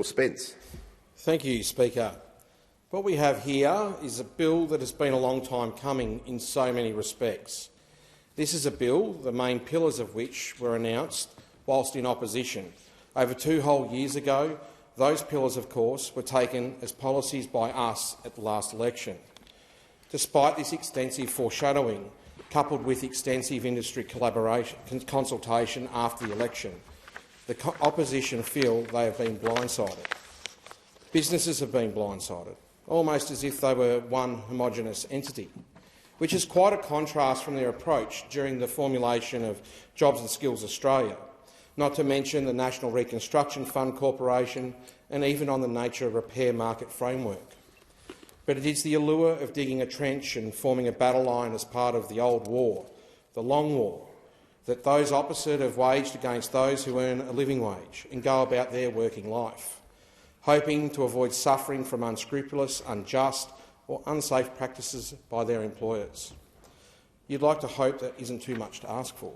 Spence. Thank you, Speaker. What we have here is a bill that has been a long time coming in so many respects. This is a bill, the main pillars of which were announced whilst in opposition. Over 2 whole years ago, those pillars, of course, were taken as policies by us at the last election. Despite this extensive foreshadowing, coupled with extensive industry consultation after the election, the opposition feel they have been blindsided. Businesses have been blindsided, almost as if they were one homogenous entity, which is quite a contrast from their approach during the formulation of Jobs and Skills Australia, not to mention the National Reconstruction Fund Corporation and even on the nature repair market framework. But it is the allure of digging a trench and forming a battle line as part of the old war, the long war, that those opposite have waged against those who earn a living wage and go about their working life, hoping to avoid suffering from unscrupulous, unjust or unsafe practices by their employers. You'd like to hope that isn't too much to ask for.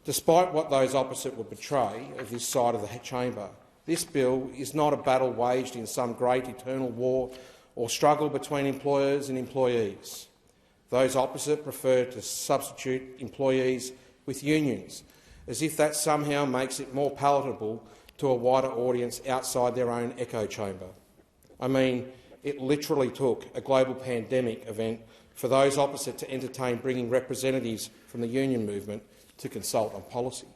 Despite what those opposite would betray of this side of the chamber, this bill is not a battle waged in some great eternal war or struggle between employers and employees. Those opposite prefer to substitute employees with unions, as if that somehow makes it more palatable to a wider audience outside their own echo chamber. I mean, it literally took a global pandemic event for those opposite to entertain bringing representatives from the union movement to consult on policy.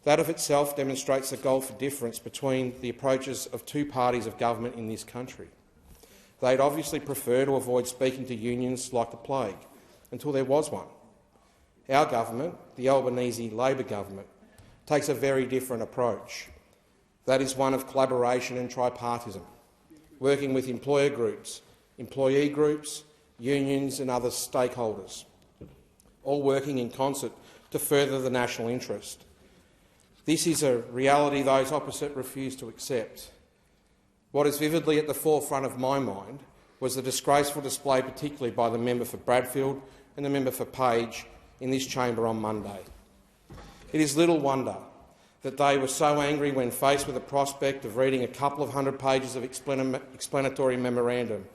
That of itself demonstrates the gulf of difference between the approaches of 2 parties of government in this country. They'd obviously prefer to avoid speaking to unions like the plague, until there was one. Our government, the Albanese Labor government, takes a very different approach. That is one of collaboration and tripartism, working with employer groups, employee groups, unions and other stakeholders, all working in concert to further the national interest. This is a reality those opposite refuse to accept. What is vividly at the forefront of my mind was the disgraceful display, particularly by the member for Bradfield and the member for Page in this chamber on Monday. It is little wonder that they were so angry when faced with the prospect of reading a couple of 100 pages of explanatory memorandum,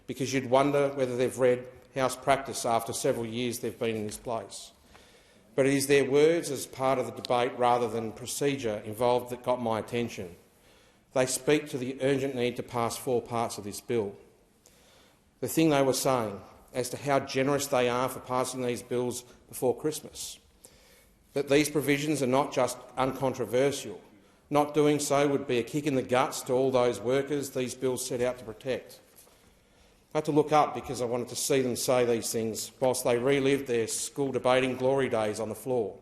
because you'd wonder whether they've read House practice after several years they've been in this place. But it is their words as part of the debate rather than procedure involved that got my attention. They speak to the urgent need to pass 4 parts of this bill. The thing they were saying as to how generous they are for passing these bills before Christmas, that these provisions are not just uncontroversial. Not doing so would be a kick in the guts to all those workers these bills set out to protect. I had to look up because I wanted to see them say these things whilst they relived their school debating glory days on the floor.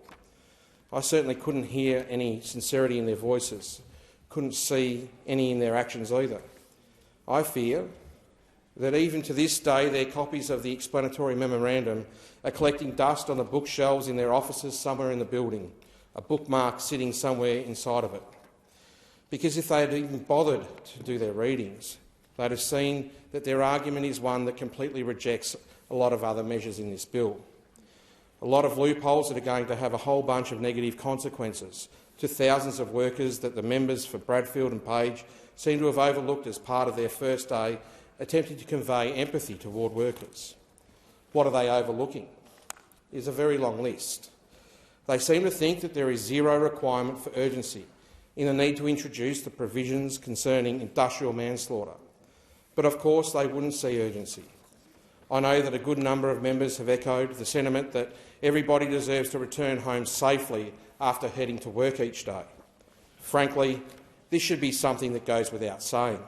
I certainly couldn't hear any sincerity in their voices, couldn't see any in their actions either. I fear that even to this day their copies of the explanatory memorandum are collecting dust on the bookshelves in their offices somewhere in the building, a bookmark sitting somewhere inside of it. Because if they had even bothered to do their readings, they'd have seen that their argument is one that completely rejects a lot of other measures in this bill. A lot of loopholes that are going to have a whole bunch of negative consequences to thousands of workers that the members for Bradfield and Page seem to have overlooked as part of their first day attempting to convey empathy toward workers. What are they overlooking? It is a very long list. They seem to think that there is zero requirement for urgency in the need to introduce the provisions concerning industrial manslaughter. But of course they wouldn't see urgency. I know that a good number of members have echoed the sentiment that everybody deserves to return home safely after heading to work each day. Frankly, this should be something that goes without saying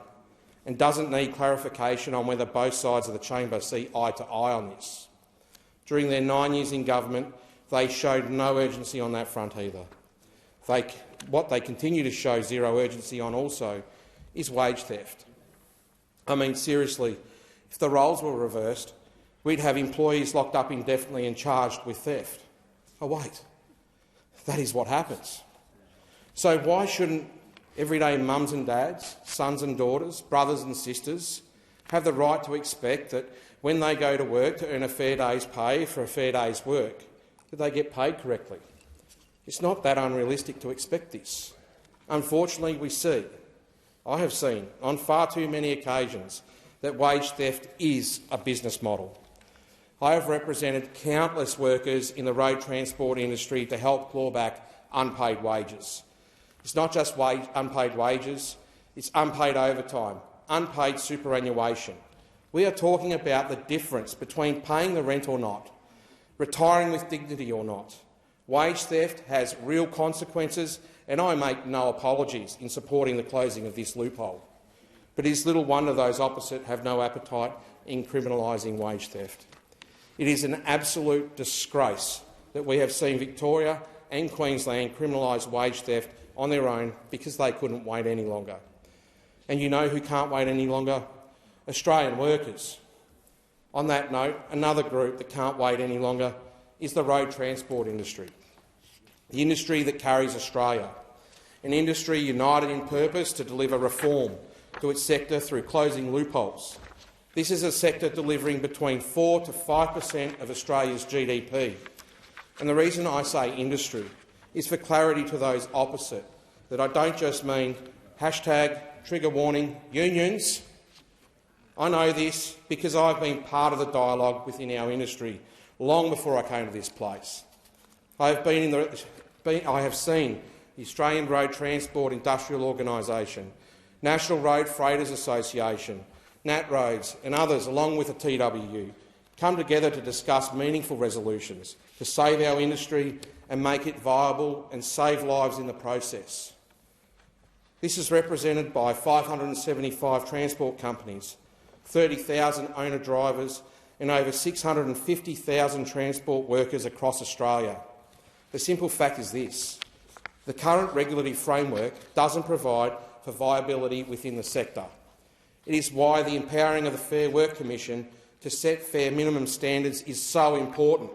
and doesn't need clarification on whether both sides of the chamber see eye to eye on this. During their 9 years in government, they showed no urgency on that front either. What they continue to show zero urgency on also is wage theft. I mean, seriously, if the roles were reversed, we'd have employees locked up indefinitely and charged with theft. Oh wait, that is what happens. So why shouldn't everyday mums and dads, sons and daughters, brothers and sisters have the right to expect that when they go to work to earn a fair day's pay for a fair day's work, that they get paid correctly? It's not that unrealistic to expect this. Unfortunately, I have seen on far too many occasions that wage theft is a business model. I have represented countless workers in the road transport industry to help claw back unpaid wages. It's not just unpaid wages, it's unpaid overtime, unpaid superannuation. We are talking about the difference between paying the rent or not, retiring with dignity or not. Wage theft has real consequences, and I make no apologies in supporting the closing of this loophole. But it is little wonder those opposite have no appetite in criminalising wage theft. It is an absolute disgrace that we have seen Victoria and Queensland criminalise wage theft on their own because they couldn't wait any longer. And you know who can't wait any longer? Australian workers. On that note, another group that can't wait any longer is the road transport industry, the industry that carries Australia, an industry united in purpose to deliver reform to its sector through closing loopholes. This is a sector delivering between 4 to 5% of Australia's GDP. And the reason I say industry is for clarity to those opposite, that I don't just mean #trigger warning unions. I know this because I've been part of the dialogue within our industry long before I came to this place. I have seen the Australian Road Transport Industrial Organisation, National Road Freighters Association, NatRoads and others, along with the TWU, come together to discuss meaningful resolutions to save our industry and make it viable and save lives in the process. This is represented by 575 transport companies, 30,000 owner-drivers and over 650,000 transport workers across Australia. The simple fact is this: the current regulatory framework doesn't provide for viability within the sector. It is why the empowering of the Fair Work Commission to set fair minimum standards is so important.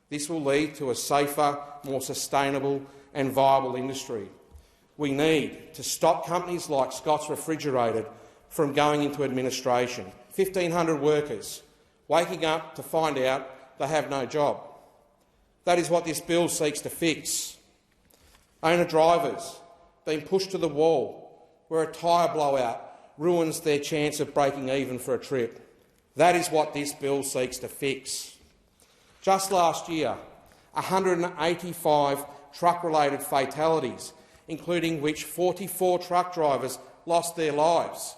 This will lead to a safer, more sustainable and viable industry. We need to stop companies like Scott's Refrigerated from going into administration. 1,500 workers waking up to find out they have no job. That is what this bill seeks to fix. Owner-drivers being pushed to the wall where a tyre blowout ruins their chance of breaking even for a trip. That is what this bill seeks to fix. Just last year, 185 truck-related fatalities, including which 44 truck drivers lost their lives.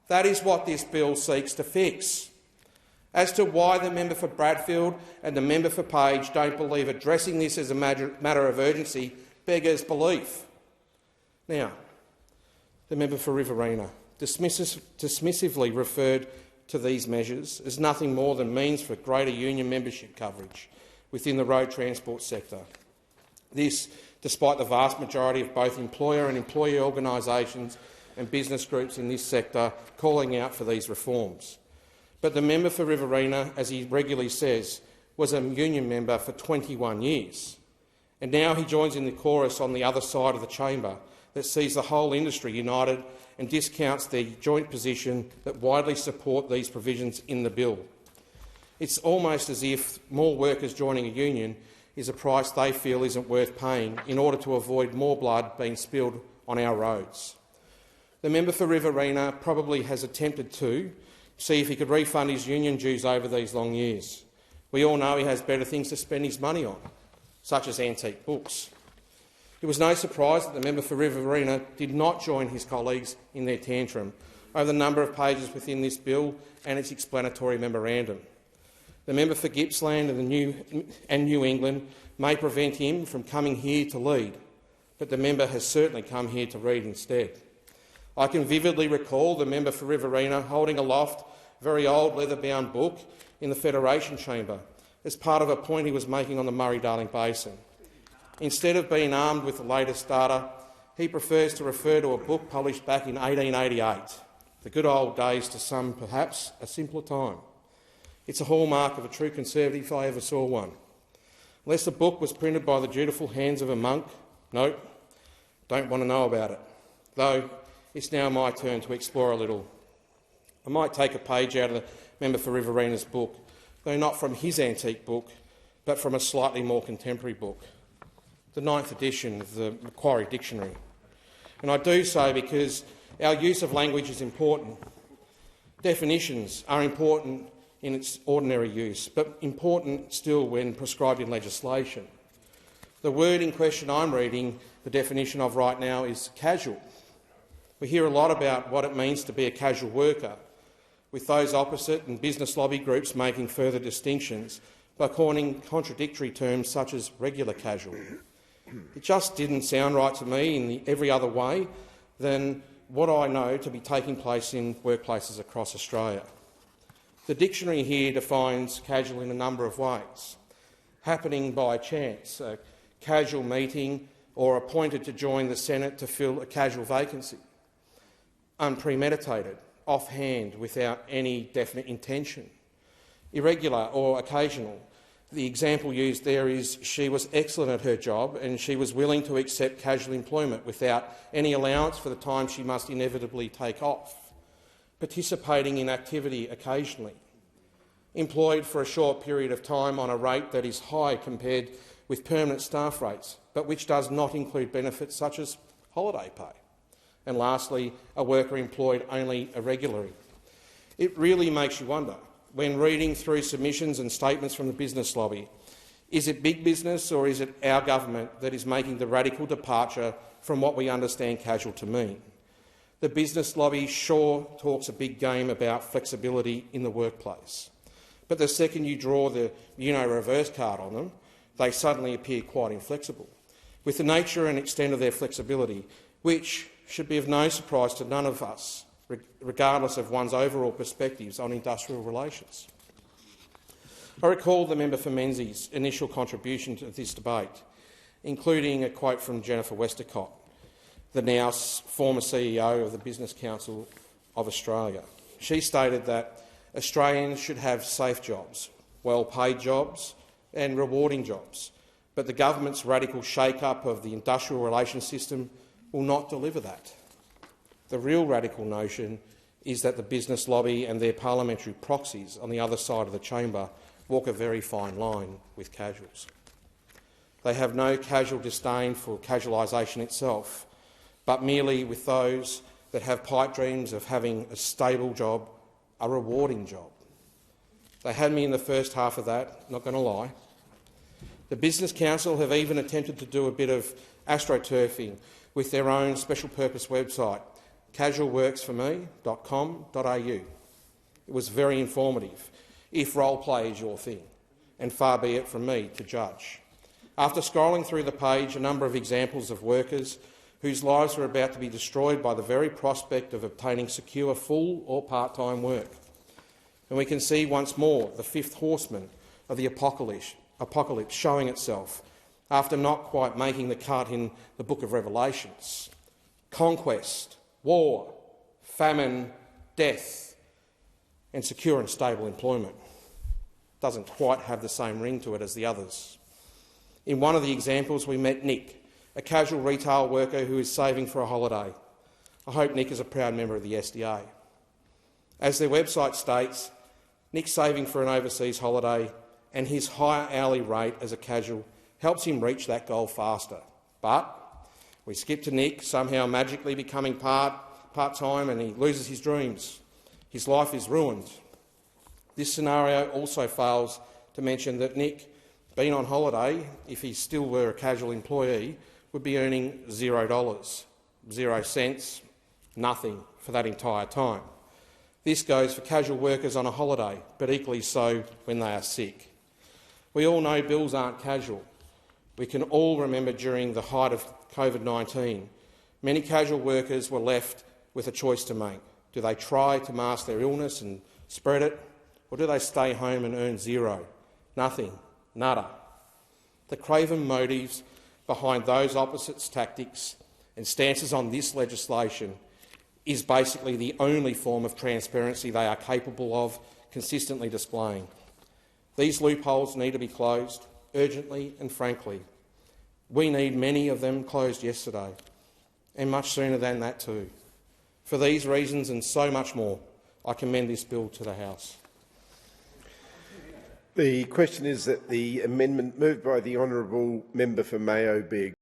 That is what this bill seeks to fix. As to why the member for Bradfield and the member for Page don't believe addressing this as a matter of urgency beggars belief. Now, the member for Riverina dismissively referred to these measures as nothing more than means for greater union membership coverage within the road transport sector. This, despite the vast majority of both employer and employee organisations and business groups in this sector calling out for these reforms. But the member for Riverina, as he regularly says, was a union member for 21 years. And now he joins in the chorus on the other side of the chamber that sees the whole industry united and discounts their joint position that widely support these provisions in the bill. It's almost as if more workers joining a union is a price they feel isn't worth paying in order to avoid more blood being spilled on our roads. The member for Riverina probably has attempted to see if he could refund his union dues over these long years. We all know he has better things to spend his money on, such as antique books. It was no surprise that the member for Riverina did not join his colleagues in their tantrum over the number of pages within this bill and its explanatory memorandum. The member for Gippsland and New England may prevent him from coming here to lead, but the member has certainly come here to read instead. I can vividly recall the member for Riverina holding aloft a very old leather-bound book in the Federation Chamber as part of a point he was making on the Murray-Darling Basin. Instead of being armed with the latest data, he prefers to refer to a book published back in 1888, the good old days, to some perhaps a simpler time. It's a hallmark of a true Conservative if I ever saw one. Unless the book was printed by the dutiful hands of a monk, nope, don't want to know about it. Though it's now my turn to explore a little. I might take a page out of the member for Riverina's book, though not from his antique book, but from a slightly more contemporary book, the 9th edition of the Macquarie Dictionary. And I do so because our use of language is important. Definitions are important in its ordinary use, but important still when prescribed in legislation. The word in question I'm reading the definition of right now is casual. We hear a lot about what it means to be a casual worker, with those opposite and business lobby groups making further distinctions by coining contradictory terms such as regular casual. It just didn't sound right to me in every other way than what I know to be taking place in workplaces across Australia. The dictionary here defines casual in a number of ways: happening by chance, a casual meeting, or appointed to join the Senate to fill a casual vacancy; unpremeditated, offhand, without any definite intention; irregular or occasional. The example used there is she was excellent at her job and she was willing to accept casual employment without any allowance for the time she must inevitably take off; participating in activity occasionally; employed for a short period of time on a rate that is high compared with permanent staff rates, but which does not include benefits such as holiday pay; and lastly, a worker employed only irregularly. It really makes you wonder, when reading through submissions and statements from the business lobby, is it big business or is it our government that is making the radical departure from what we understand casual to mean? The business lobby sure talks a big game about flexibility in the workplace, but the second you draw the reverse card on them, they suddenly appear quite inflexible, with the nature and extent of their flexibility, which should be of no surprise to none of us, regardless of one's overall perspectives on industrial relations. I recall the member for Menzies' initial contribution to this debate, including a quote from Jennifer Westacott, the now former CEO of the Business Council of Australia. She stated that Australians should have safe jobs, well-paid jobs and rewarding jobs, but the government's radical shake-up of the industrial relations system will not deliver that. The real radical notion is that the business lobby and their parliamentary proxies on the other side of the chamber walk a very fine line with casuals. They have no casual disdain for casualisation itself, but merely with those that have pipe dreams of having a stable job, a rewarding job. They had me in the first half of that, not going to lie. The Business Council have even attempted to do a bit of astroturfing with their own special purpose website, casualworksforme.com.au. It was very informative, if role play is your thing, and far be it from me to judge. After scrolling through the page, a number of examples of workers whose lives were about to be destroyed by the very prospect of obtaining secure full or part-time work. And we can see once more the fifth horseman of the apocalypse showing itself after not quite making the cut in the book of Revelations. Conquest, war, famine, death, and secure and stable employment. Doesn't quite have the same ring to it as the others. In one of the examples, we met Nick, a casual retail worker who is saving for a holiday. I hope Nick is a proud member of the SDA. As their website states, Nick's saving for an overseas holiday and his higher hourly rate as a casual helps him reach that goal faster. But we skip to Nick somehow magically becoming part-time and he loses his dreams. His life is ruined. This scenario also fails to mention that Nick, being on holiday, if he still were a casual employee, would be earning $0, 0 cents, nothing for that entire time. This goes for casual workers on a holiday, but equally so when they are sick. We all know bills aren't casual. We can all remember during the height of COVID-19, many casual workers were left with a choice to make. Do they try to mask their illness and spread it, or do they stay home and earn zero? Nothing. Nada. The craven motives behind those opposites' tactics and stances on this legislation is basically the only form of transparency they are capable of consistently displaying. These loopholes need to be closed, urgently and frankly. We need many of them closed yesterday, and much sooner than that too. For these reasons and so much more, I commend this bill to the House. The question is that the amendment moved by the honourable member for Mayo be